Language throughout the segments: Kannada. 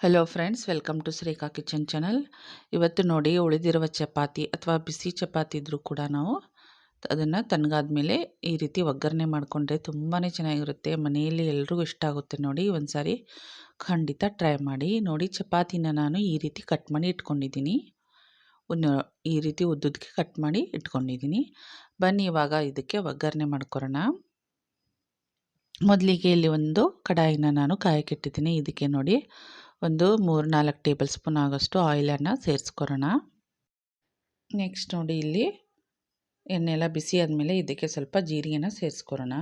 Hello friends, welcome to Shrika kitchen channel. ಇವತ್ತು ನೋಡಿ, ಉಳಿದಿರುವ ಚಪಾತಿ ಅಥವಾ ಬಿಸಿ ಚಪಾತಿ ಇದ್ದರೂ ಕೂಡ ನಾವು ಅದನ್ನು ತಣ್ಣಗಾದ್ಮೇಲೆ ಈ ರೀತಿ ಒಗ್ಗರಣೆ ಮಾಡಿಕೊಂಡ್ರೆ ತುಂಬಾ ಚೆನ್ನಾಗಿರುತ್ತೆ. ಮನೆಯಲ್ಲಿ ಎಲ್ರಿಗೂ ಇಷ್ಟ ಆಗುತ್ತೆ. ನೋಡಿ, ಒಂದು ಸಾರಿ ಖಂಡಿತ ಟ್ರೈ ಮಾಡಿ. ನೋಡಿ, ಚಪಾತಿನ ನಾನು ಈ ರೀತಿ ಕಟ್ ಮಾಡಿ ಇಟ್ಕೊಂಡಿದ್ದೀನಿ. ಈ ರೀತಿ ಉದ್ದುದಕ್ಕೆ ಕಟ್ ಮಾಡಿ ಇಟ್ಕೊಂಡಿದ್ದೀನಿ. ಬನ್ನಿ ಇವಾಗ ಇದಕ್ಕೆ ಒಗ್ಗರಣೆ ಮಾಡ್ಕೊರೋಣ. ಮೊದಲಿಗೆ ಇಲ್ಲಿ ಒಂದು ಕಡಾಯಿನ ನಾನು ಕಾಯಕ್ಕಿಟ್ಟಿದ್ದೀನಿ. ಇದಕ್ಕೆ ನೋಡಿ ಒಂದು 3-4 ಟೇಬಲ್ ಸ್ಪೂನ್ ಆಗೋಷ್ಟು ಆಯಿಲನ್ನು ಸೇರಿಸ್ಕೊರೋಣ. ನೆಕ್ಸ್ಟ್ ನೋಡಿ, ಇಲ್ಲಿ ಎಣ್ಣೆ ಎಲ್ಲ ಬಿಸಿ ಆದಮೇಲೆ ಇದಕ್ಕೆ ಸ್ವಲ್ಪ ಜೀರಿಗೆನ ಸೇರಿಸ್ಕೊರೋಣ.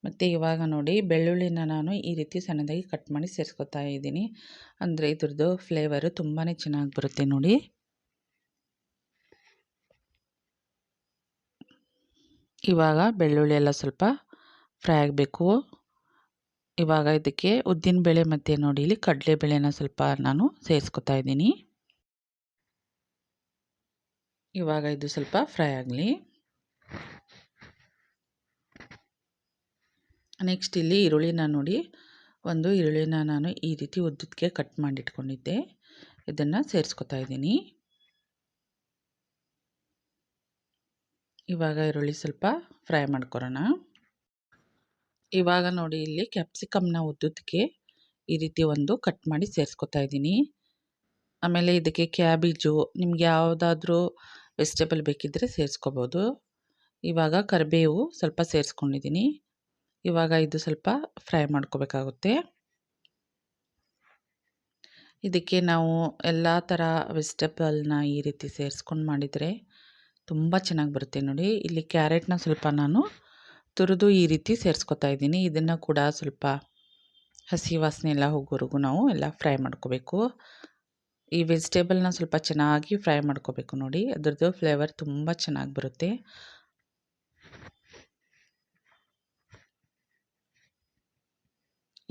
ಮತ್ತು ಇವಾಗ ನೋಡಿ, ಬೆಳ್ಳುಳ್ಳಿನ ನಾನು ಈ ರೀತಿ ಸಣ್ಣದಾಗಿ ಕಟ್ ಮಾಡಿ ಸೇರಿಸ್ಕೊತಾ ಇದ್ದೀನಿ. ಅಂದರೆ ಇದ್ರದ್ದು ಫ್ಲೇವರು ತುಂಬಾ ಚೆನ್ನಾಗಿ ಬರುತ್ತೆ. ನೋಡಿ, ಇವಾಗ ಬೆಳ್ಳುಳ್ಳಿ ಎಲ್ಲ ಸ್ವಲ್ಪ ಫ್ರೈ ಆಗಬೇಕು. ಇವಾಗ ಇದಕ್ಕೆ ಉದ್ದಿನಬೇಳೆ ಮತ್ತು ನೋಡಿ ಇಲ್ಲಿ ಕಡಲೆಬೇಳೆನ ಸ್ವಲ್ಪ ನಾನು ಸೇರಿಸ್ಕೊತಾ ಇದ್ದೀನಿ. ಇವಾಗ ಇದು ಸ್ವಲ್ಪ ಫ್ರೈ ಆಗಲಿ. ನೆಕ್ಸ್ಟ್ ಇಲ್ಲಿ ಈರುಳ್ಳಿನ ನೋಡಿ, ಒಂದು ಈರುಳ್ಳಿನ ನಾನು ಈ ರೀತಿ ಉದ್ದಕ್ಕೆ ಕಟ್ ಮಾಡಿಟ್ಕೊಂಡಿದ್ದೆ. ಇದನ್ನು ಸೇರಿಸ್ಕೊತಾ ಇದ್ದೀನಿ. ಇವಾಗ ಈರುಳ್ಳಿ ಸ್ವಲ್ಪ ಫ್ರೈ ಮಾಡ್ಕೊರೋಣ. ಇವಾಗ ನೋಡಿ, ಇಲ್ಲಿ ಕ್ಯಾಪ್ಸಿಕಮ್ನ ಉದ್ದಕ್ಕೆ ಈ ರೀತಿ ಒಂದು ಕಟ್ ಮಾಡಿ ಸೇರಿಸ್ಕೊತಾ ಇದ್ದೀನಿ. ಆಮೇಲೆ ಇದಕ್ಕೆ ಕ್ಯಾಬೇಜು, ನಿಮ್ಗೆ ಯಾವುದಾದ್ರೂ ವೆಜಿಟೇಬಲ್ ಬೇಕಿದ್ದರೆ ಸೇರಿಸ್ಕೋಬೋದು. ಇವಾಗ ಕರಿಬೇವು ಸ್ವಲ್ಪ ಸೇರಿಸ್ಕೊಂಡಿದ್ದೀನಿ. ಇವಾಗ ಇದು ಸ್ವಲ್ಪ ಫ್ರೈ ಮಾಡ್ಕೋಬೇಕಾಗುತ್ತೆ. ಇದಕ್ಕೆ ನಾವು ಎಲ್ಲ ಥರ ವೆಜಿಟೇಬಲ್ನ ಈ ರೀತಿ ಸೇರಿಸ್ಕೊಂಡು ಮಾಡಿದರೆ ತುಂಬ ಚೆನ್ನಾಗಿ ಬರುತ್ತೆ. ನೋಡಿ, ಇಲ್ಲಿ ಕ್ಯಾರೆಟ್ನ ಸ್ವಲ್ಪ ನಾನು ತುರಿದು ಈ ರೀತಿ ಸೇರಿಸ್ಕೊತಾ ಇದ್ದೀನಿ. ಇದನ್ನು ಕೂಡ ಸ್ವಲ್ಪ ಹಸಿ ವಾಸನೆ ಎಲ್ಲ ಹೋಗೋವರೆಗೂ ನಾವು ಎಲ್ಲ ಫ್ರೈ ಮಾಡ್ಕೋಬೇಕು. ಈ ವೆಜಿಟೇಬಲ್ನ ಸ್ವಲ್ಪ ಚೆನ್ನಾಗಿ ಫ್ರೈ ಮಾಡ್ಕೋಬೇಕು. ನೋಡಿ, ಅದರದ್ದು ಫ್ಲೇವರ್ ತುಂಬ ಚೆನ್ನಾಗಿ ಬರುತ್ತೆ.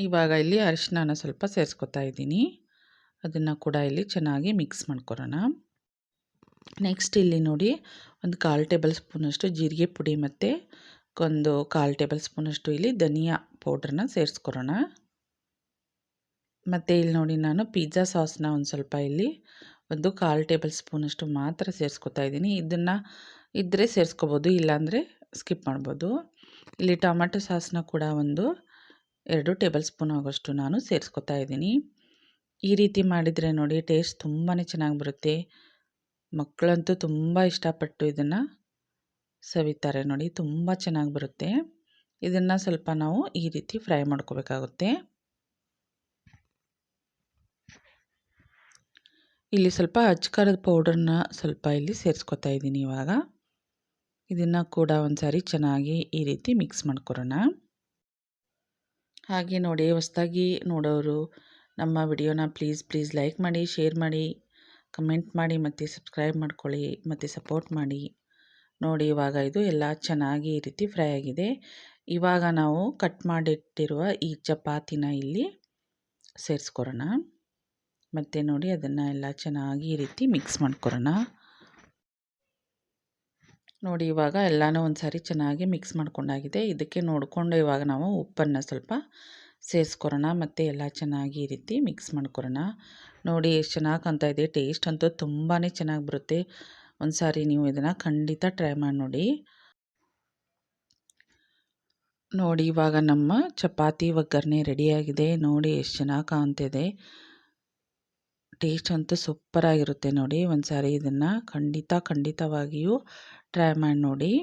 ಇವಾಗ ಇಲ್ಲಿ ಅರಿಶಿನ ಸ್ವಲ್ಪ ಸೇರಿಸ್ಕೊತಾ ಇದ್ದೀನಿ. ಅದನ್ನು ಕೂಡ ಇಲ್ಲಿ ಚೆನ್ನಾಗಿ ಮಿಕ್ಸ್ ಮಾಡ್ಕೊರೋಣ. ನೆಕ್ಸ್ಟ್ ಇಲ್ಲಿ ನೋಡಿ, ಒಂದು 1/4 ಟೇಬಲ್ ಸ್ಪೂನಷ್ಟು ಜೀರಿಗೆ ಪುಡಿ ಮತ್ತು ಒಂದು 1/4 ಟೇಬಲ್ ಸ್ಪೂನಷ್ಟು ಇಲ್ಲಿ ಧನಿಯಾ ಪೌಡ್ರನ್ನ ಸೇರಿಸ್ಕೊರೋಣ. ಮತ್ತು ಇಲ್ಲಿ ನೋಡಿ, ನಾನು ಪಿಜ್ಜಾ ಸಾಸ್ನ ಒಂದು ಸ್ವಲ್ಪ ಇಲ್ಲಿ ಒಂದು 1/4 ಟೇಬಲ್ ಸ್ಪೂನಷ್ಟು ಮಾತ್ರ ಸೇರಿಸ್ಕೊತಾ ಇದ್ದೀನಿ. ಇದನ್ನು ಇದ್ದರೆ ಸೇರಿಸ್ಕೋಬೋದು, ಇಲ್ಲಾಂದರೆ ಸ್ಕಿಪ್ ಮಾಡ್ಬೋದು. ಇಲ್ಲಿ ಟೊಮೆಟೊ ಸಾಸ್ನ ಕೂಡ ಒಂದು 2 ಟೇಬಲ್ ಸ್ಪೂನ್ ಆಗೋಷ್ಟು ನಾನು ಸೇರಿಸ್ಕೊತಾ ಇದ್ದೀನಿ. ಈ ರೀತಿ ಮಾಡಿದರೆ ನೋಡಿ, ಟೇಸ್ಟ್ ತುಂಬಾ ಚೆನ್ನಾಗಿ ಬರುತ್ತೆ. ಮಕ್ಕಳಂತೂ ತುಂಬ ಇಷ್ಟಪಟ್ಟು ಇದನ್ನು ಸವಿತಾರೆ. ನೋಡಿ, ತುಂಬ ಚೆನ್ನಾಗಿ ಬರುತ್ತೆ. ಇದನ್ನು ಸ್ವಲ್ಪ ನಾವು ಈ ರೀತಿ ಫ್ರೈ ಮಾಡ್ಕೋಬೇಕಾಗುತ್ತೆ. ಇಲ್ಲಿ ಸ್ವಲ್ಪ ಅಚ್ಕಾರದ ಪೌಡರ್ನ ಸ್ವಲ್ಪ ಇಲ್ಲಿ ಸೇರಿಸ್ಕೊತಾ ಇದ್ದೀನಿ. ಇವಾಗ ಇದನ್ನು ಕೂಡ ಒಂದು ಸಾರಿ ಚೆನ್ನಾಗಿ ಈ ರೀತಿ ಮಿಕ್ಸ್ ಮಾಡ್ಕೊರೋಣ. ಹಾಗೆ ನೋಡಿ, ಹೊಸದಾಗಿ ನೋಡೋರು ನಮ್ಮ ವಿಡಿಯೋನ ಪ್ಲೀಸ್ ಲೈಕ್ ಮಾಡಿ, ಶೇರ್ ಮಾಡಿ, ಕಮೆಂಟ್ ಮಾಡಿ ಮತ್ತು ಸಬ್ಸ್ಕ್ರೈಬ್ ಮಾಡ್ಕೊಳ್ಳಿ ಮತ್ತು ಸಪೋರ್ಟ್ ಮಾಡಿ. ನೋಡಿ, ಇವಾಗ ಇದು ಎಲ್ಲ ಚೆನ್ನಾಗಿ ಈ ರೀತಿ ಫ್ರೈ ಆಗಿದೆ. ಇವಾಗ ನಾವು ಕಟ್ ಮಾಡಿಟ್ಟಿರುವ ಈ ಚಪಾತಿನ ಇಲ್ಲಿ ಸೇರಿಸ್ಕೊರೋಣ. ಮತ್ತು ನೋಡಿ, ಅದನ್ನು ಎಲ್ಲ ಚೆನ್ನಾಗಿ ಈ ರೀತಿ ಮಿಕ್ಸ್ ಮಾಡ್ಕೊರೋಣ. ನೋಡಿ, ಇವಾಗ ಎಲ್ಲನೂ ಒಂದು ಸಾರಿ ಚೆನ್ನಾಗಿ ಮಿಕ್ಸ್ ಮಾಡ್ಕೊಂಡಾಗಿದೆ. ಇದಕ್ಕೆ ನೋಡಿಕೊಂಡು ಇವಾಗ ನಾವು ಉಪ್ಪನ್ನು ಸ್ವಲ್ಪ ಸೇರಿಸ್ಕೊರೋಣ ಮತ್ತು ಎಲ್ಲ ಚೆನ್ನಾಗಿ ಈ ರೀತಿ ಮಿಕ್ಸ್ ಮಾಡ್ಕೊರೋಣ. ನೋಡಿ, ಎಷ್ಟು ಚೆನ್ನಾಗಿ ಕಾಣ್ತಾ ಇದೆ. ಟೇಸ್ಟ್ ಅಂತೂ ತುಂಬಾ ಚೆನ್ನಾಗಿ ಬರುತ್ತೆ. ಒಂದು ಸಾರಿ ನೀವು ಇದನ್ನು ಖಂಡಿತ ಟ್ರೈ ಮಾಡಿ ನೋಡಿ. ನೋಡಿ, ಇವಾಗ ನಮ್ಮ ಚಪಾತಿ ಒಗ್ಗರಣೆ ರೆಡಿಯಾಗಿದೆ. ನೋಡಿ, ಎಷ್ಟು ಚೆನ್ನಾಗಿ ಕಾಣ್ತಿದೆ. ಟೇಸ್ಟ್ ಅಂತೂ ಸೂಪರಾಗಿರುತ್ತೆ. ನೋಡಿ, ಒಂದು ಸಾರಿ ಇದನ್ನು ಖಂಡಿತವಾಗಿಯೂ ಟ್ರೈ ಮಾಡಿ ನೋಡಿ.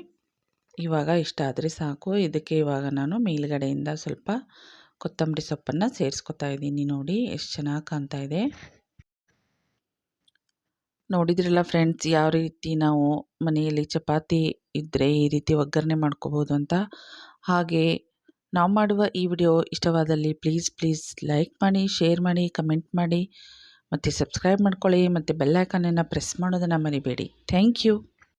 ಇವಾಗ ಇಷ್ಟ ಆದರೆ ಸಾಕು. ಇದಕ್ಕೆ ಇವಾಗ ನಾನು ಮೇಲ್ಗಡೆಯಿಂದ ಸ್ವಲ್ಪ ಕೊತ್ತಂಬರಿ ಸೊಪ್ಪನ್ನು ಸೇರಿಸ್ಕೊತಾ ಇದ್ದೀನಿ. ನೋಡಿ, ಎಷ್ಟು ಚೆನ್ನಾಗಿ ಕಾಣ್ತಾ ಇದೆ. ನೋಡಿದ್ರಲ್ಲ ಫ್ರೆಂಡ್ಸ್, ಯಾವ ರೀತಿ ನಾವು ಮನೆಯಲ್ಲಿ ಚಪಾತಿ ಇದ್ದರೆ ಈ ರೀತಿ ಒಗ್ಗರಣೆ ಮಾಡ್ಕೋಬೋದು ಅಂತ. ಹಾಗೆ ನಾವು ಮಾಡುವ ಈ ವಿಡಿಯೋ ಇಷ್ಟವಾದಲ್ಲಿ ಪ್ಲೀಸ್ ಲೈಕ್ ಮಾಡಿ, ಶೇರ್ ಮಾಡಿ, ಕಮೆಂಟ್ ಮಾಡಿ ಮತ್ತು ಸಬ್ಸ್ಕ್ರೈಬ್ ಮಾಡ್ಕೊಳ್ಳಿ ಮತ್ತು ಬೆಲ್ ಐಕಾನನ್ನು ಪ್ರೆಸ್ ಮಾಡೋದನ್ನು ಮರಿಬೇಡಿ. Thank you.